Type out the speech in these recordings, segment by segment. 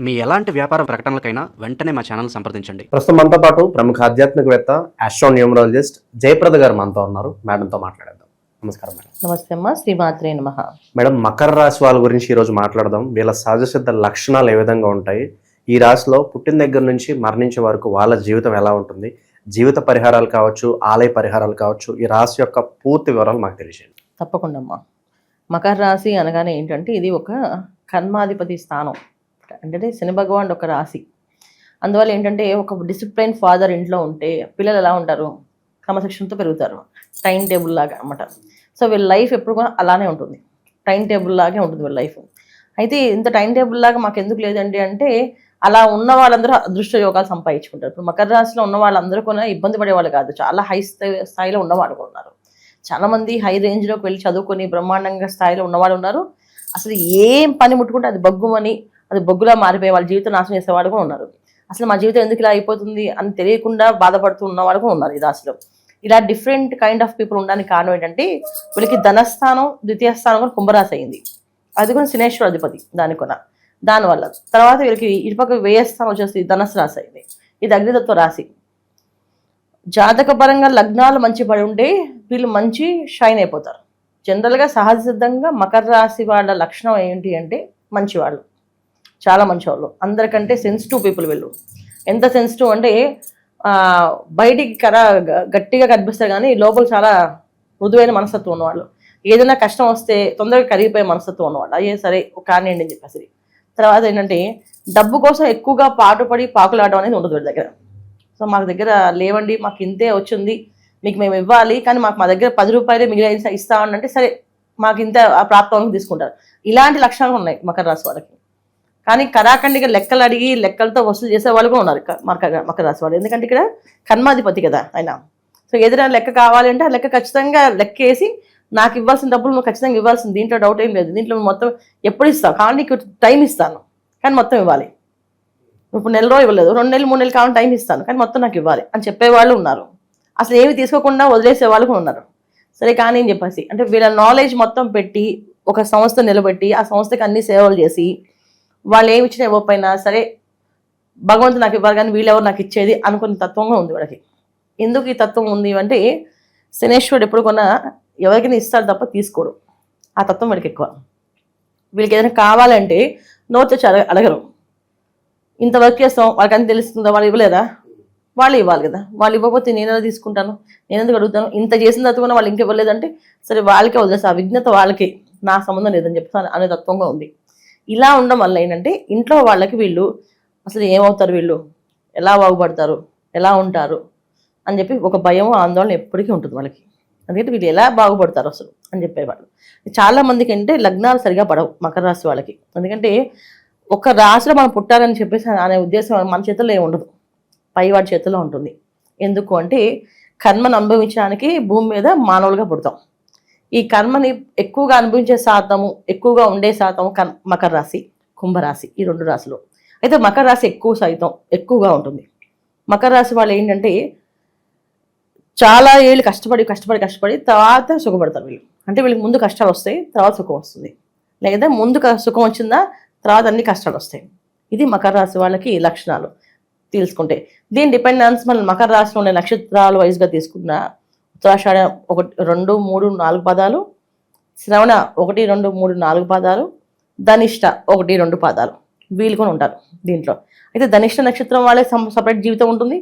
మీ ఎలాంటి వ్యాపార ప్రకటనలకైనా వెంటనే మా ఛానల్ సంప్రదించండి. ప్రస్తుతం మనతో పాటు ప్రముఖ ఆధ్యాత్మికవేత్త ఆస్ట్రోన్యూమరాలజిస్ట్ జయప్రద గారు మనతో ఉన్నారు. మేడంతో మాట్లాడేద్దాం. నమస్కారం మేడం. నమస్తే అమ్మా, శ్రీమాత్రే నమః. మేడం, మకర రాశి వాళ్ళ గురించి ఈరోజు మాట్లాడదాం. వీళ్ళ సహజ సిద్ధ లక్షణాలు ఏ విధంగా ఉంటాయి, ఈ రాశిలో పుట్టిన దగ్గర నుంచి మరణించే వరకు వాళ్ళ జీవితం ఎలా ఉంటుంది, జీవిత పరిహారాలు కావచ్చు, ఆలయ పరిహారాలు కావచ్చు, ఈ రాశి యొక్క పూర్తి వివరాలు మాకు తెలియజేయండి. తప్పకుండా అమ్మా. మకర రాశి అనగానే ఏంటంటే ఇది ఒక కర్మాధిపతి స్థానం, అంటే శని భగవానుడు ఒక రాశి. అందువల్ల ఏంటంటే ఒక డిసిప్లైన్ ఫాదర్ ఇంట్లో ఉంటే పిల్లలు ఎలా ఉంటారు, క్రమశిక్షణతో పెరుగుతారు, టైం టేబుల్ లాగా అనమాట. సో వీళ్ళ లైఫ్ ఎప్పుడు కూడా అలానే ఉంటుంది, టైం టేబుల్ లాగే ఉంటుంది వీళ్ళ లైఫ్. అయితే ఇంత టైం టేబుల్ లాగా మాకు ఎందుకు లేదండి అంటే, అలా ఉన్న వాళ్ళందరూ అదృష్ట యోగాలు సంపాదించుకుంటారు. ఇప్పుడు మకర రాశిలో ఉన్న వాళ్ళందరూ కూడా ఇబ్బంది పడేవాళ్ళు కాదు, చాలా హై స్థాయిలో ఉన్నవాళ్ళు కూడా ఉన్నారు. చాలామంది హై రేంజ్లోకి వెళ్ళి చదువుకొని బ్రహ్మాండంగా స్థాయిలో ఉన్నవాళ్ళు ఉన్నారు. అసలు ఏం పని ముట్టుకుంటే అది బొగ్గుమని, అది బొగ్గులా మారిపోయే వాళ్ళ జీవితం నాశనం చేసేవాళ్ళు కూడా ఉన్నారు. అసలు మా జీవితం ఎందుకు ఇలా అయిపోతుంది అని తెలియకుండా బాధపడుతూ ఉన్నవాళ్ళు కూడా ఉన్నారు ఈ రాశిలో. ఇలా డిఫరెంట్ కైండ్ ఆఫ్ పీపుల్ ఉండడానికి కారణం ఏంటంటే, వీళ్ళకి ధనస్థానం ద్వితీయ స్థానం కూడా కుంభరాశి అయింది. అది కూడా శనేశ్వర అధిపతి దానివల్ల తర్వాత వీళ్ళకి ఇటుపక్క వ్యయస్థానం వచ్చేసి ధనస్సు రాశి అయింది. ఇది అగ్నితత్వ రాశి. జాతక పరంగా లగ్నాలు మంచి పడి ఉంటే వీళ్ళు మంచి షైన్ అయిపోతారు. జనరల్గా సహజ సిద్ధంగా మకర రాశి వాళ్ళ లక్షణం ఏంటి అంటే మంచివాళ్ళు, చాలా మంచివాళ్ళు. అందరికంటే సెన్సిటివ్ పీపుల్ వీళ్ళు. ఎంత సెన్సిటివ్ అంటే బయటికి గట్టిగా కనిపిస్తారు కానీ లోపల చాలా మృదువైన మనస్తత్వం ఉన్నవాళ్ళు. ఏదైనా కష్టం వస్తే తొందరగా కరిగిపోయే మనస్తత్వం ఉన్నవాళ్ళు. అయ్యే సరే కానివ్వండి అని చెప్పేసి. తర్వాత ఏంటంటే డబ్బు కోసం ఎక్కువగా పాటుపడి పాకులాడడం అనేది ఉండదు వీళ్ళ దగ్గర. సో మాకు దగ్గర లేవండి, మాకు ఇంతే వచ్చింది, మీకు మేము ఇవ్వాలి, కానీ మా దగ్గర 10 రూపాయలే మిగిలిన ఇస్తామంటే సరే మాకు ఇంత ప్రాప్తం తీసుకుంటారు. ఇలాంటి లక్షణాలు ఉన్నాయి మకర రాశి వాళ్ళకి. కానీ కరాఖండిగా లెక్కలు అడిగి లెక్కలతో వసూలు చేసే వాళ్ళు కూడా ఉన్నారు మకర రాశి వాళ్ళు. ఎందుకంటే ఇక్కడ కర్మాధిపతి కదా ఆయన. సో ఏదైనా లెక్క కావాలంటే ఆ లెక్క ఖచ్చితంగా లెక్క వేసి నాకు ఇవ్వాల్సిన డబ్బులు నువ్వు ఖచ్చితంగా ఇవ్వాల్సింది, దీంట్లో డౌట్ ఏం లేదు. దీంట్లో మొత్తం ఎప్పుడు ఇస్తావు కావాలి, నీకు టైం ఇస్తాను కానీ మొత్తం ఇవ్వాలి. ఇప్పుడు నెల రోజు ఇవ్వలేదు, 2 నెలలు 3 నెలలు కావాలని టైం ఇస్తాను కానీ మొత్తం నాకు ఇవ్వాలి అని చెప్పేవాళ్ళు ఉన్నారు. అసలు ఏమి తీసుకోకుండా వదిలేసే వాళ్ళు కూడా ఉన్నారు. సరే కానీ అని చెప్పేసి అంటే వీళ్ళ నాలెడ్జ్ మొత్తం పెట్టి ఒక సంస్థ నిలబెట్టి ఆ సంస్థకి అన్ని సేవలు చేసి వాళ్ళు ఏమి ఇచ్చినా ఇవ్వకపోయినా సరే భగవంతుడు నాకు ఇవ్వాలి కానీ వీళ్ళెవరు నాకు ఇచ్చేది అనుకునే తత్వంగా ఉంది వీళ్ళకి. ఎందుకు ఈ తత్వం ఉంది అంటే, శనేశ్వరుడు ఎప్పుడు కొన్నా ఎవరికైనా ఇస్తాడు తప్ప తీసుకోడు. ఆ తత్వం వీళ్ళకి ఎక్కువ. వీళ్ళకి ఏదైనా కావాలంటే నోట్ తెచ్చి అడగరు. ఇంత వర్క్ చేస్తాం వాళ్ళకి అని తెలుస్తుందా, వాళ్ళు ఇవ్వలేదా, వాళ్ళు ఇవ్వాలి కదా, వాళ్ళు ఇవ్వకపోతే నేను ఎలా తీసుకుంటాను, నేను ఎందుకు అడుగుతాను, ఇంత చేసిన తర్వాత వాళ్ళు ఇంక ఇవ్వలేదంటే సరే వాళ్ళకే వదిలేసి ఆ విఘ్నత వాళ్ళకి, నా సంబంధం లేదని చెప్తాను అనే తత్వంగా ఉంది. ఇలా ఉండడం వల్ల ఏంటంటే ఇంట్లో వాళ్ళకి వీళ్ళు అసలు ఏమవుతారు, వీళ్ళు ఎలా బాగుపడతారు, ఎలా ఉంటారు అని చెప్పి ఒక భయం ఆందోళన ఎప్పటికీ ఉంటుంది వాళ్ళకి. అందుకంటే వీళ్ళు ఎలా బాగుపడతారు అసలు అని చెప్పేవాళ్ళు. చాలా మందికి అంటే లగ్నాలు సరిగా పడవు మకర రాశి వాళ్ళకి. ఎందుకంటే ఒక రాశిలో మనం పుట్టాలని చెప్పేసి అనే ఉద్దేశం మన చేతుల్లో ఏమి ఉండదు, పైవాడి చేతుల్లో ఉంటుంది. ఎందుకు అంటే కర్మను అనుభవించడానికి భూమి మీద మానవులుగా పుడతాం. ఈ కర్మని ఎక్కువగా అనుభవించే శాతము, ఎక్కువగా ఉండే శాతం మకర రాశి, కుంభరాశి, ఈ 2 రాశులు. అయితే మకర రాశి ఎక్కువగా ఉంటుంది. మకర రాశి వాళ్ళు ఏంటంటే చాలా ఏళ్ళు కష్టపడి తర్వాత సుఖపడతారు వీళ్ళు. అంటే వీళ్ళకి ముందు కష్టాలు వస్తాయి, తర్వాత సుఖం వస్తుంది. లేదా ముందు సుఖం వచ్చిందా తర్వాత అన్ని కష్టాలు వస్తాయి. ఇది మకర రాశి వాళ్ళకి లక్షణాలు తెలుసుకుంటే. దీని డిపెండెన్స్ మన మకర రాశిలో ఉండే నక్షత్రాల వైజ్గా తీసుకున్న ఉత్తరాషాఢ 1, 2, 3, 4 పాదాలు, శ్రవణ 1, 2, 3, 4 పాదాలు, ధనిష్ట 1, 2 పాదాలు వీళ్ళు కూడా ఉంటారు దీంట్లో. అయితే ధనిష్ట నక్షత్రం వాళ్ళకి సపరేట్ జీవితం ఉంటుంది,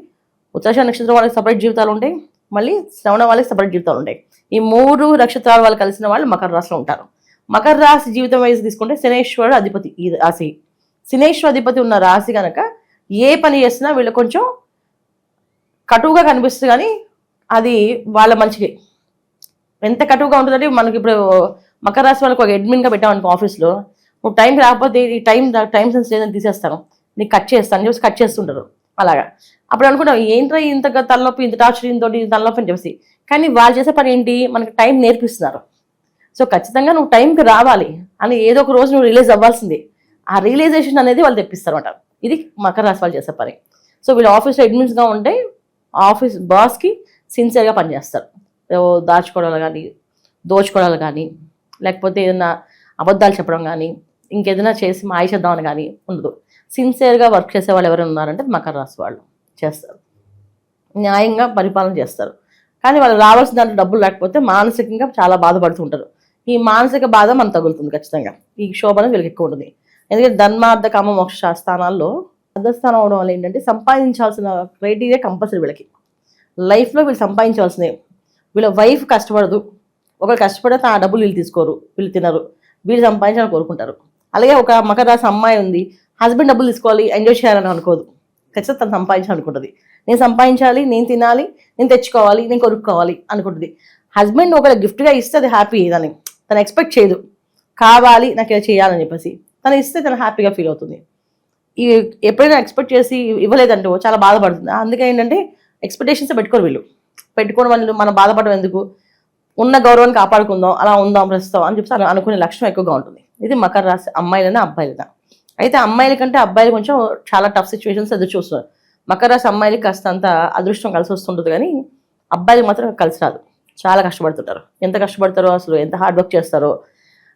ఉత్తరాషాఢ నక్షత్రం వాళ్ళకి సపరేట్ జీవితాలు ఉంటాయి, మళ్ళీ శ్రవణ వాళ్ళకి సపరేట్ జీవితాలు ఉంటాయి. ఈ 3 నక్షత్రాల వాళ్ళు కలిసిన వాళ్ళు మకర రాశిలో ఉంటారు. మకర రాశి జీవితం వైజ్ తీసుకుంటే శనేశ్వరుడు అధిపతి ఈ రాశి. శనేశ్వర అధిపతి ఉన్న రాశి కనుక ఏ పని చేసినా వీళ్ళు కొంచెం కటువుగా కనిపిస్తుంది కానీ అది వాళ్ళ మంచికి. ఎంత కటువుగా ఉంటుందంటే మనకి ఇప్పుడు మకర రాశి వాళ్ళకి ఒక అడ్మిన్గా పెట్టామనుకో ఆఫీస్లో, నువ్వు టైంకి రాకపోతే ఈ టైం సెన్స్ లేదని తీసేస్తాను, నీకు కట్ చేస్తాను అని చెప్పేసి కట్ చేస్తుంటారు. అలాగా అప్పుడు అనుకుంటాం ఏంట్రా ఇంతగా తలనొప్పి, ఇంత టార్చర్, ఇంత తలనొప్పి అని చెప్పేసి. కానీ వాళ్ళు చేసే పని ఏంటి, మనకి టైం నేర్పిస్తున్నారు. సో ఖచ్చితంగా నువ్వు టైంకి రావాలి అని ఏదో ఒక రోజు నువ్వు రిలీజ్ అవ్వాల్సిందే. ఆ రియలైజేషన్ అనేది వాళ్ళు తెప్పిస్తారు అన్నమాట. ఇది మకర రాశి వాళ్ళు చేసే పని. సో వీళ్ళు ఆఫీస్లో అడ్మిన్స్గా ఉంటే ఆఫీస్ బాస్కి సిన్సియర్గా పనిచేస్తారు. దాచుకోవడాలు కానీ, దోచుకోవడాలు కానీ, లేకపోతే ఏదైనా అబద్ధాలు చెప్పడం కానీ, ఇంకేదైనా చేసి మాయ చేద్దామని కానీ ఉండదు. సిన్సియర్గా వర్క్ చేసే వాళ్ళు ఎవరైనా ఉన్నారంటే మకర రాశి వాళ్ళు చేస్తారు, న్యాయంగా పరిపాలన చేస్తారు. కానీ వాళ్ళు రావాల్సిన దాంట్లో డబ్బులు లేకపోతే మానసికంగా చాలా బాధపడుతుంటారు. ఈ మానసిక బాధ మనకు తగులుతుంది ఖచ్చితంగా. ఈ క్షోభనం వీళ్ళకి ఎక్కువ ఉంటుంది. ఎందుకంటే ధర్మార్థ కామ మోక్ష స్థానాల్లో అర్ధస్థానం అవడం వల్ల ఏంటంటే సంపాదించాల్సిన క్రైటీరియా కంపల్సరీ వీళ్ళకి. లైఫ్లో వీళ్ళు సంపాదించాల్సినవి. వీళ్ళ వైఫ్ కష్టపడదు, ఒకరు కష్టపడితే ఆ డబ్బులు వీళ్ళు తీసుకోరు, వీళ్ళు తినరు, వీళ్ళు సంపాదించాలని కోరుకుంటారు. అలాగే ఒక మకర రాశి అమ్మాయి ఉంది, హస్బెండ్ డబ్బులు తీసుకోవాలి ఎంజాయ్ చేయాలని అనుకోదు, ఖచ్చితంగా తను సంపాదించాలనుకుంటుంది. నేను సంపాదించాలి, నేను తినాలి, నేను తెచ్చుకోవాలి, నేను కొనుక్కోవాలి అనుకుంటుంది. హస్బెండ్ ఒకవేళ గిఫ్ట్గా ఇస్తే అది హ్యాపీ, దాన్ని తను ఎక్స్పెక్ట్ చేయదు కావాలి నాకు ఇలా చేయాలని చెప్పేసి. తను ఇస్తే తను హ్యాపీగా ఫీల్ అవుతుంది. ఈ ఎప్పుడైనా ఎక్స్పెక్ట్ చేసి ఇవ్వలేదంటే చాలా బాధపడుతుంది. అందుకే ఏంటంటే ఎక్స్పెక్టేషన్స్ పెట్టుకోరు వీళ్ళు. పెట్టుకోవడం వాళ్ళు మనం బాధపడడం ఎందుకు, ఉన్న గౌరవాన్ని కాపాడుకుందాం, అలా ఉందాం ప్రస్తుతం అని చెప్పి అనుకునే లక్షణం ఎక్కువగా ఉంటుంది. ఇది మకర రాశి అమ్మాయిలైనా అబ్బాయిలైనా. అయితే అమ్మాయిల కంటే అబ్బాయిలు కొంచెం చాలా టఫ్ సిచ్యువేషన్స్ ఎదురు చూస్తున్నారు. మకర రాశి అమ్మాయిలకి కాస్త అంత అదృష్టం కలిసి వస్తుంటుంది, కానీ అబ్బాయిలకి మాత్రం కలిసి రాదు. చాలా కష్టపడుతుంటారు. ఎంత కష్టపడతారో, అసలు ఎంత హార్డ్ వర్క్ చేస్తారో,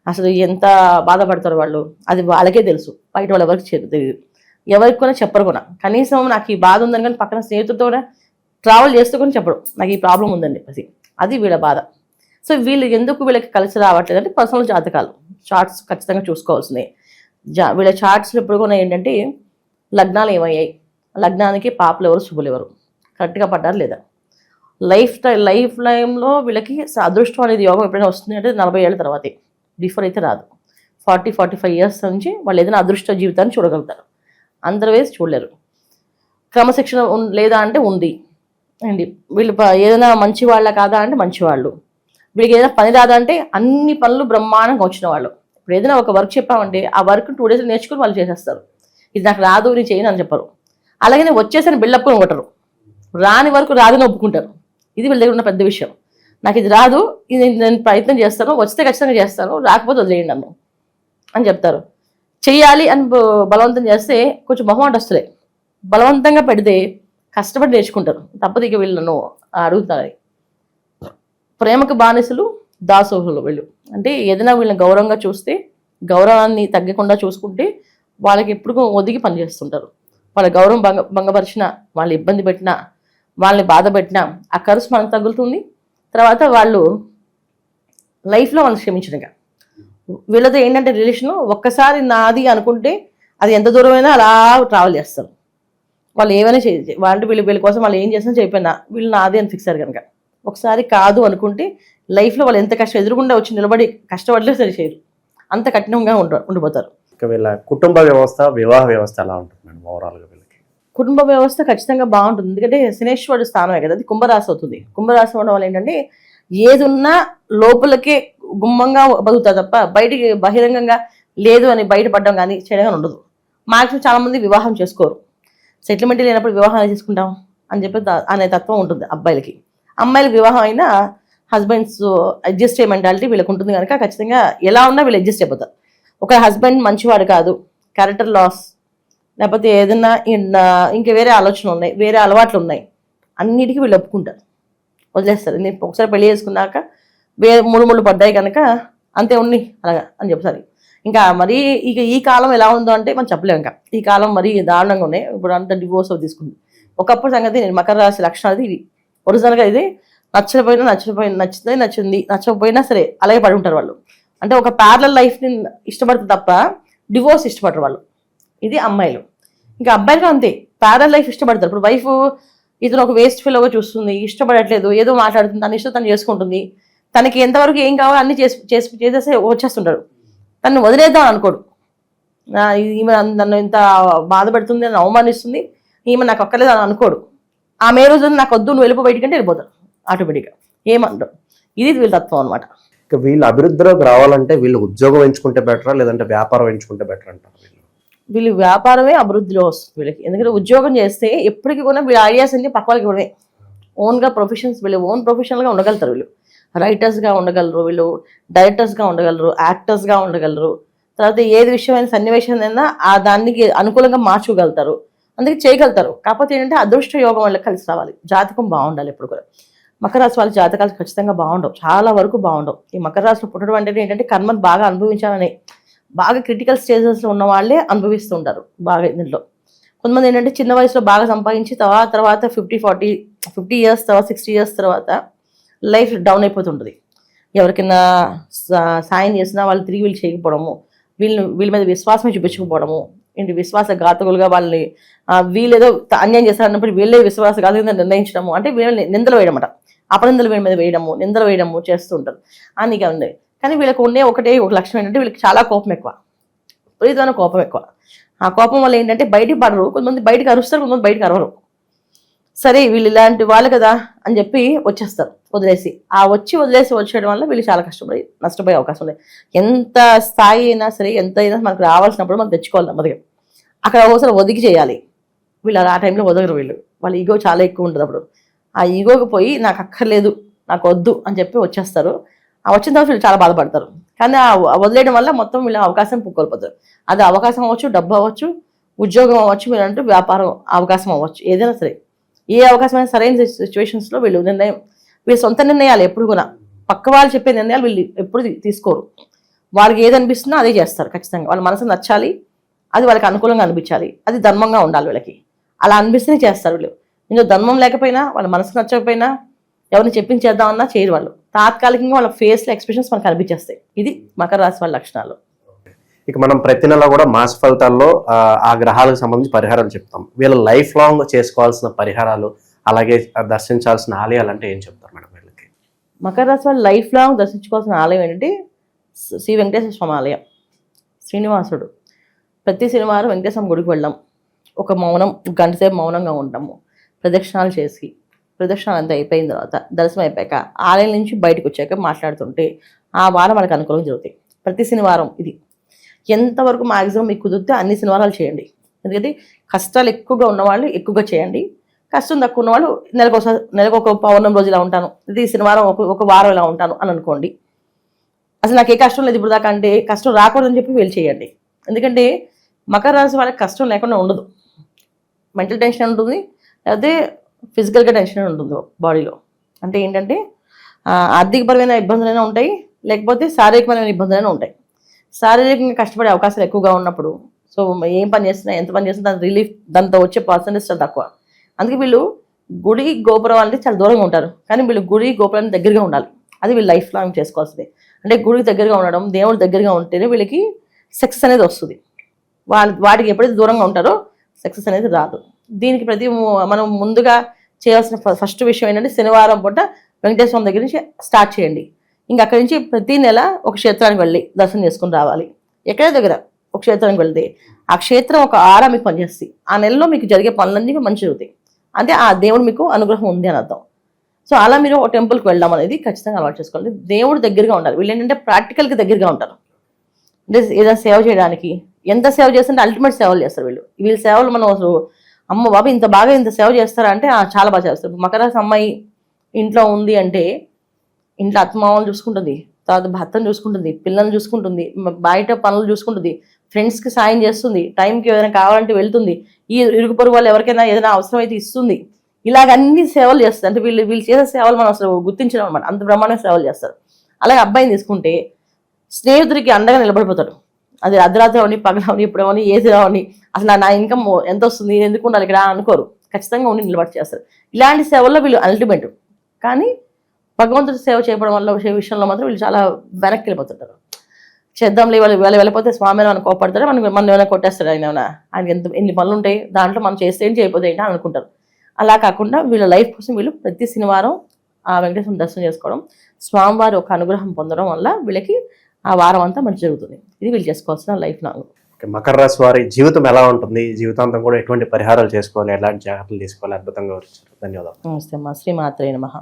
అసలు ఎంత బాధపడతారో వాళ్ళు, అది వాళ్ళకే తెలుసు. బయట వాళ్ళు ఎవరికి తెలియదు, ఎవరికి కూడా చెప్పరు కూడా. కనీసం నాకు ఈ బాధ ఉందని కానీ పక్కన స్నేహితులతో ట్రావెల్ చేస్తూ కూడా చెప్పరు నాకు ఈ ప్రాబ్లం ఉందని చెప్పేసి. అది వీళ్ళ బాధ. సో వీళ్ళకి కలిసి రావట్లేదు అంటే పర్సనల్ జాతకాలు చార్ట్స్ ఖచ్చితంగా చూసుకోవాల్సినాయి. వీళ్ళ చార్ట్స్లో ఎప్పుడు కూడా ఏంటంటే లగ్నాలు ఏమయ్యాయి, లగ్నానికి పాపలు ఎవరు శుభులు ఎవరు కరెక్ట్గా పడ్డారు లేదా, లైఫ్ లైఫ్లో వీళ్ళకి అదృష్టం అనేది యోగం ఎప్పుడైనా వస్తుంది అంటే 40 ఏళ్ళ తర్వాతే, బిఫోర్ అయితే రాదు. 40-45 ఇయర్స్ నుంచి వాళ్ళు ఏదైనా అదృష్ట జీవితాన్ని చూడగలుగుతారు, అందరు వేసి చూడలేరు. క్రమశిక్షణ లేదా అంటే ఉంది అండి. వీళ్ళు ఏదైనా మంచి వాళ్ళ కాదా అంటే మంచివాళ్ళు. వీళ్ళకి ఏదైనా పని రాదా అంటే అన్ని పనులు బ్రహ్మాండంగా వచ్చిన వాళ్ళు. ఇప్పుడు ఏదైనా ఒక వర్క్ చెప్పామంటే ఆ వర్క్ 2 days నేర్చుకుని వాళ్ళు చేసేస్తారు. ఇది నాకు రాదు, నేను చేయను అని చెప్పరు. అలాగే నేను వచ్చేసరి బిల్డప్ కొట్టరు, రాని వరకు రాదని ఒప్పుకుంటారు. ఇది వీళ్ళ దగ్గర ఉన్న పెద్ద విషయం. నాకు ఇది రాదు, ఇది నేను ప్రయత్నం చేస్తాను, వస్తే ఖచ్చితంగా చేస్తాను, రాకపోతే వదిలేయండి నన్ను అని చెప్తారు. చెయ్యాలి అని బలవంతం చేస్తే కొంచెం మొహమాట వస్తుంది. బలవంతంగా పెడితే కష్టపడి నేర్చుకుంటారు, తప్పదు. ఇక వీళ్ళు నన్ను అడుగుతారు. ప్రేమకు బానిసలు దాసోహులు వీళ్ళు. అంటే ఏదైనా వీళ్ళని గౌరవంగా చూస్తే, గౌరవాన్ని తగ్గకుండా చూసుకుంటే వాళ్ళకి ఎప్పుడు ఒదిగి పనిచేస్తుంటారు. వాళ్ళ గౌరవం భంగపరిచినా, వాళ్ళు ఇబ్బంది పెట్టినా, వాళ్ళని బాధ పెట్టినా ఆ ఖర్చు మనకు తగులుతుంది. తర్వాత వాళ్ళు లైఫ్లో వాళ్ళు క్షమించడంగా. వీళ్ళతో ఏంటంటే రిలేషను ఒక్కసారి నాది అనుకుంటే అది ఎంత దూరమైనా అలా ట్రావెల్ చేస్తారు. వాళ్ళు ఏమైనా వాళ్ళు వీళ్ళ కోసం వాళ్ళు ఏం చేసినా చెప్పినా వీళ్ళు నాది అని ఫిక్స్ అయ్యారు కనుక. ఒకసారి కాదు అనుకుంటే లైఫ్లో వాళ్ళు ఎంత కష్టం ఎదురుకుండా వచ్చి నిలబడి కష్టపడలేదు సరి చేయరు, అంత కఠినంగా ఉండిపోతారు. వీళ్ళ కుటుంబ వ్యవస్థ, వివాహ వ్యవస్థ ఎలా ఉంటుంది మేడం ఓవరాల్గా వీళ్ళకి? కుటుంబ వ్యవస్థ ఖచ్చితంగా బాగుంటుంది. ఎందుకంటే శనేశ్వరుడు స్థానమే కదా, అది కుంభరాశి అవుతుంది. కుంభరాశి అవడం వల్ల ఏంటంటే ఏది ఉన్నా లోపలికే గుమ్మంగా బతుకుతారు తప్ప బయటికి బహిరంగంగా లేదు అని బయటపడడం కానీ చేయడం ఉండదు. మాక్సిమం చాలా మంది వివాహం చేసుకోరు. సెటిల్మెంట్ లేనప్పుడు వివాహాలు చేసుకుంటాం అని చెప్పి అనే తత్వం ఉంటుంది అబ్బాయిలకి. అమ్మాయిలకి వివాహం అయినా హస్బెండ్స్ అడ్జస్ట్ అయ్యే మెంటాలిటీ వీళ్ళకి ఉంటుంది కనుక ఖచ్చితంగా ఎలా ఉన్నా వీళ్ళు అడ్జస్ట్ అయిపోతారు. ఒక హస్బెండ్ మంచివాడు కాదు, క్యారెక్టర్ లాస్, లేకపోతే ఏదన్నా ఇంకా వేరే ఆలోచనలు ఉన్నాయి, వేరే అలవాట్లు ఉన్నాయి, అన్నిటికీ వీళ్ళు ఒప్పుకుంటారు, వదిలేస్తారు. నేను ఒకసారి పెళ్లి చేసుకున్నాక మూడు పడ్డాయి కనుక అంతే ఉన్ని అలాగా అని చెప్తారు. ఇంకా మరీ ఇక ఈ కాలం ఎలా ఉందో అంటే మనం చెప్పలేము. ఇంకా ఈ కాలం మరీ దారుణంగా ఉన్నాయి. ఇప్పుడు అంత డివోర్స్ తీసుకుంది. ఒకప్పుడు సంగతి నేను మకర రాశి లక్షణాలు ఇవి ఒరిజినల్గా ఇది నచ్చింది నచ్చకపోయినా సరే అలాగే పడి ఉంటారు వాళ్ళు. అంటే ఒక ప్యారలల్ లైఫ్ని ఇష్టపడతారు తప్ప డివోర్స్ ఇష్టపడరు వాళ్ళు. ఇది అమ్మాయిలు. ఇంకా అబ్బాయిలు అంతే, ప్యారలల్ లైఫ్ ఇష్టపడతారు. ఇప్పుడు వైఫ్ ఇతను ఒక వేస్ట్ ఫెలోగా చూస్తుంది, ఇష్టపడట్లేదు, ఏదో మాట్లాడుతుంది, తన ఇష్టం తను చేసుకుంటుంది, తనకి ఎంతవరకు ఏం కావాలో అన్ని చేసేసి వచ్చేస్తుంటాడు. తను వదిలేద్దాం అనుకోడు. ఈమె నన్ను ఇంత బాధ పెడుతుంది, నన్ను అవమానిస్తుంది, ఈమె నాకు అక్కర్లేదు అని అనుకోడు. ఆమె ఏ రోజు నాకు వద్దు నువ్వు వెళ్ళిపో బయటికంటే వెళ్ళిపోతాడు ఆటోమేటిక్గా, ఏమంటాడు. ఇది వీళ్ళ తత్వం అనమాట. ఇక వీళ్ళు అభివృద్ధిలోకి రావాలంటే వీళ్ళు ఉద్యోగం ఎంచుకుంటే బెటరా లేదంటే వ్యాపారం ఎంచుకుంటే బెటర్ అంటారు? వీళ్ళు వ్యాపారమే అభివృద్ధిలో వస్తుంది వీళ్ళకి. ఎందుకంటే ఉద్యోగం చేస్తే ఎప్పటికీ కూడా వీళ్ళ ఐడియాస్ అన్ని పక్క వాళ్ళకి ఇవ్వడమే. ఓన్గా ప్రొఫెషన్స్ వీళ్ళు ఓన్ ప్రొఫెషనల్గా ఉండగలుగుతారు. వీళ్ళు రైటర్స్గా ఉండగలరు, వీళ్ళు డైరెక్టర్స్గా ఉండగలరు, యాక్టర్స్గా ఉండగలరు. తర్వాత ఏది విషయమైన సన్నివేశమైనా ఆ దానికి అనుకూలంగా మార్చుకోగలుగుతారు, అందుకే చేయగలుగుతారు. కాకపోతే ఏంటంటే అదృష్ట యోగం వాళ్ళకి కలిసి రావాలి, జాతకం బాగుండాలి. ఎప్పుడు కూడా మకర రాశి వాళ్ళ జాతకాలు ఖచ్చితంగా బాగుండవు, చాలా వరకు బాగుండవు. ఈ మకర రాశిలో పుట్టడం అంటే ఏంటంటే కర్మను బాగా అనుభవించాలని బాగా క్రిటికల్ స్టేజెస్లో ఉన్న వాళ్ళే అనుభవిస్తుంటారు బాగా దీంట్లో. కొంతమంది ఏంటంటే చిన్న వయసులో బాగా సంపాదించి తర్వాత 50 ఇయర్స్ తర్వాత 60 ఇయర్స్ తర్వాత లైఫ్ డౌన్ అయిపోతుంటుంది. ఎవరికైనా సాయం చేసినా వాళ్ళు తిరిగి వీళ్ళు చేయకపోవడము, వీళ్ళ మీద విశ్వాసం చూపించకపోవడము, ఏంటి విశ్వాసఘాతకులుగా వాళ్ళని వీళ్ళేదో అన్యాయం చేస్తారన్నప్పుడు వీళ్ళే విశ్వాసఘాతకంగా నిర్ణయించడము, అంటే వీళ్ళని నిందలు వేయడం అన్నమాట, అపనిందలు వీళ్ళ మీద వేయడము, నిందలు వేయడము చేస్తుంటారు. అందుకే ఉంది. కానీ వీళ్ళకి ఉండే ఒక లక్షణం ఏంటంటే వీళ్ళకి చాలా కోపం ఎక్కువ, విపరీతమైన కోపం ఎక్కువ. ఆ కోపం వల్ల ఏంటంటే బయటికి పడరు, కొంతమంది బయటకు అరుస్తారు, కొంతమంది బయటకు అరవరు. సరే వీళ్ళు ఇలాంటి వాళ్ళు కదా అని చెప్పి వచ్చేస్తారు వదిలేసి. వచ్చేయడం వల్ల వీళ్ళు చాలా కష్టపడి నష్టపోయే అవకాశం ఉంది. ఎంత స్థాయి అయినా సరే, ఎంత అయినా మనకు రావాల్సినప్పుడు మనం తెచ్చుకోవాలి నెమ్మదిగా. అక్కడ ఒకసారి ఒదిగి చేయాలి. వీళ్ళు ఆ టైంలో వదగరు. వాళ్ళ ఈగో చాలా ఎక్కువ ఉంటుంది. అప్పుడు ఆ ఈగోకి పోయి నాకు అక్కర్లేదు, నాకు వద్దు అని చెప్పి వచ్చేస్తారు. ఆ వచ్చిన తర్వాత వీళ్ళు చాలా బాధపడతారు. కానీ ఆ వదిలేయడం వల్ల మొత్తం వీళ్ళ అవకాశం కోల్పోతారు. అది అవకాశం అవ్వచ్చు, డబ్బు అవ్వచ్చు, ఉద్యోగం అవ్వచ్చు, మీరు అంటే వ్యాపారం అవకాశం అవ్వచ్చు, ఏదైనా సరే. ఏ అవకాశమైనా సరైన సిచ్యువేషన్స్లో వీళ్ళు సొంత నిర్ణయాలు ఎప్పుడు కూడా, పక్క వాళ్ళు చెప్పే నిర్ణయాలు వీళ్ళు ఎప్పుడు తీసుకోరు. వాళ్ళకి ఏది అనిపిస్తుందో అదే చేస్తారు ఖచ్చితంగా. వాళ్ళ మనసు నచ్చాలి, అది వాళ్ళకి అనుకూలంగా అనిపించాలి, అది ధర్మంగా ఉండాలి వీళ్ళకి. అలా అనిపిస్తేనే చేస్తారు వీళ్ళు. ఇందులో ధర్మం లేకపోయినా, వాళ్ళ మనసు నచ్చకపోయినా, ఎవరిని చెప్పించేద్దామన్నా చేయరు వాళ్ళు. తాత్కాలికంగా వాళ్ళ ఫేస్లో ఎక్స్ప్రెషన్స్ మనకు కనిపించేస్తాయి. ఇది మకర రాశి వాళ్ళ లక్షణాలు. ఇక మనం ప్రతి నెల కూడా మాస ఫలితాల్లో ఆ గ్రహాలకు సంబంధించి పరిహారాలు చెప్తాం. వీళ్ళ లైఫ్ లాంగ్ చేసుకోవాల్సిన పరిహారాలు, అలాగే దర్శించాల్సిన ఆలయాలు అంటే ఏం చెప్తారు మేడం వీళ్ళకి? మకర రాశి వాళ్ళు లైఫ్ లాంగ్ దర్శించుకోవాల్సిన ఆలయం ఏంటంటే శ్రీ వెంకటేశ్వర స్వామి ఆలయం. శ్రీనివాసుడు. ప్రతి శనివారం వెంకటేశ్వర గుడికి వెళ్ళాం. ఒక గంట సేపు మౌనంగా ఉంటాము. ప్రదక్షిణాలు చేసి, ప్రదక్షిణాలు అంతా అయిపోయిన తర్వాత, దర్శనం అయిపోయాక, ఆలయం నుంచి బయటకు వచ్చాక మాట్లాడుతుంటే ఆ వారం మనకు అనుకూలంగా జరుగుతాయి. ప్రతి శనివారం ఇది ఎంతవరకు మ్యాక్సిమం మీకు కుదిరితే అన్ని శనివారాలు చేయండి. ఎందుకంటే కష్టాలు ఎక్కువగా ఉన్నవాళ్ళు ఎక్కువగా చేయండి, కష్టం తక్కువ ఉన్నవాళ్ళు నెలకు ఒక పౌర్ణమి రోజు ఇలా ఉంటాను, ఇది శనివారం ఒక వారం ఇలా ఉంటాను అని అనుకోండి. అసలు నాకు ఏ కష్టం లేదు ఇప్పుడు దాకా అంటే కష్టం రాకూడదని చెప్పి వీళ్ళు చేయండి. ఎందుకంటే మకర రాశి వాళ్ళకి కష్టం లేకుండా ఉండదు. మెంటల్ టెన్షన్ ఉంటుంది, లేకపోతే ఫిజికల్గా టెన్షన్ ఉంటుంది బాడీలో. అంటే ఏంటంటే ఆర్థికపరమైన ఇబ్బందులైనా ఉంటాయి, లేకపోతే శారీరకమైన ఇబ్బందులైనా ఉంటాయి. శారీరకంగా కష్టపడే అవకాశాలు ఎక్కువగా ఉన్నప్పుడు, సో ఏం పని చేస్తున్నా, ఎంత పని చేస్తున్నా దాని రిలీఫ్, దాంతో వచ్చే పర్సెంటేజ్ చాలా తక్కువ. అందుకే వీళ్ళు గుడి గోపురం అంటే చాలా దూరంగా ఉంటారు, కానీ వీళ్ళు గుడి గోపురానికి దగ్గరగా ఉండాలి. అది వీళ్ళు లైఫ్ లాంగ్ చేసుకోవాల్సింది. అంటే గుడికి దగ్గరగా ఉండడం, దేవుడి దగ్గరగా ఉంటేనే వీళ్ళకి సక్సెస్ అనేది వస్తుంది. వాటికి ఎప్పుడైతే దూరంగా ఉంటారో సక్సెస్ అనేది రాదు. దీనికి మనం ముందుగా చేయాల్సిన ఫస్ట్ విషయం ఏంటంటే శనివారం పూట వెంకటేశ్వర స్వామి దగ్గర నుంచి స్టార్ట్ చేయండి. ఇంకా అక్కడి నుంచి ప్రతి నెల ఒక క్షేత్రానికి వెళ్ళి దర్శనం చేసుకుని రావాలి. ఎక్కడే దగ్గర ఒక క్షేత్రానికి వెళ్తే ఆ క్షేత్రం ఒక ఆరా మీకు పనిచేస్తుంది. ఆ నెలలో మీకు జరిగే పనులన్నీ మంచి జరుగుతాయి. అంటే ఆ దేవుడు మీకు అనుగ్రహం ఉంది అని అర్థం. సో అలా మీరు ఒక టెంపుల్కి వెళ్ళడం అనేది ఖచ్చితంగా అలవాటు చేసుకోవాలి. దేవుడు దగ్గరగా ఉండాలి. వీళ్ళు ఏంటంటే ప్రాక్టికల్కి దగ్గరగా ఉంటారు. అంటే ఏదైనా సేవ చేయడానికి ఎంత సేవ చేస్తుంటే అల్టిమేట్ సేవలు చేస్తారు వీళ్ళ సేవలు మనం అసలు అమ్మ బాబు ఇంత బాగా ఇంత సేవ చేస్తారా అంటే చాలా బాగా చేస్తారు. మకర రాశి అమ్మాయి ఇంట్లో ఉంది అంటే ఇంట్లో అత్తమామలు చూసుకుంటుంది, తర్వాత భర్తను చూసుకుంటుంది, పిల్లల్ని చూసుకుంటుంది, బయట పనులు చూసుకుంటుంది, ఫ్రెండ్స్కి సాయం చేస్తుంది, టైంకి ఏదైనా కావాలంటే వెళ్తుంది, ఈ ఇరుగు పొరుగు వాళ్ళు ఎవరికైనా ఏదైనా అవసరం అయితే ఇస్తుంది. ఇలాగ అన్ని సేవలు చేస్తారు. అంటే వీళ్ళు చేసే సేవలు మనం అసలు గుర్తించడం అనమాట. అంత బ్రహ్మాండంగా సేవలు చేస్తారు. అలాగే అబ్బాయిని తీసుకుంటే స్నేహితుడికి అండగా నిలబడిపోతాడు. అది అర్ధరాత్రి అవని, పగలవని, ఇప్పుడేమని, ఏది రావని, అసలు నా ఇన్కమ్ ఎంత వస్తుంది, ఎందుకు ఉండాలి ఇక్కడ అనుకోరు. ఖచ్చితంగా ఉండి నిలబడి చేస్తారు. ఇలాంటి సేవల్లో వీళ్ళు అల్టిమేట్. కానీ భగవంతుడి సేవ చేయడం వల్ల విషయంలో మాత్రం వీళ్ళు చాలా వెనక్కి వెళ్ళిపోతుంటారు. చేద్దాంలే వాళ్ళు వెళ్ళిపోతే స్వామి అని కోపడతారు, మనం ఏమైనా కొట్టేస్తారు, ఆయనకి ఎన్ని పనులు ఉంటాయి, దాంట్లో మనం చేస్తే ఏంటి చేయకపోతే ఏంటి అని అనుకుంటారు. అలా కాకుండా వీళ్ళ లైఫ్ కోసం వీళ్ళు ప్రతి శనివారం ఆ వెంకటేశ్వర దర్శనం చేసుకోవడం, స్వామివారి ఒక అనుగ్రహం పొందడం వల్ల వీళ్ళకి ఆ వారం అంతా మంచి జరుగుతుంది. ఇది వీళ్ళు చేసుకోవాల్సిన లైఫ్ లాంగ్. మకర రాశి వారి జీవితం ఎలా ఉంటుంది, జీవితాంతం కూడా ఎటువంటి పరిహారాలు చేసుకోవాలి, ఎలాంటి జాగ్రత్తలు తీసుకోవాలి, అద్భుతంగా వివరించారు. ధన్యవాదాలు. నమస్తే అమ్మా. శ్రీమాత్రే నమః.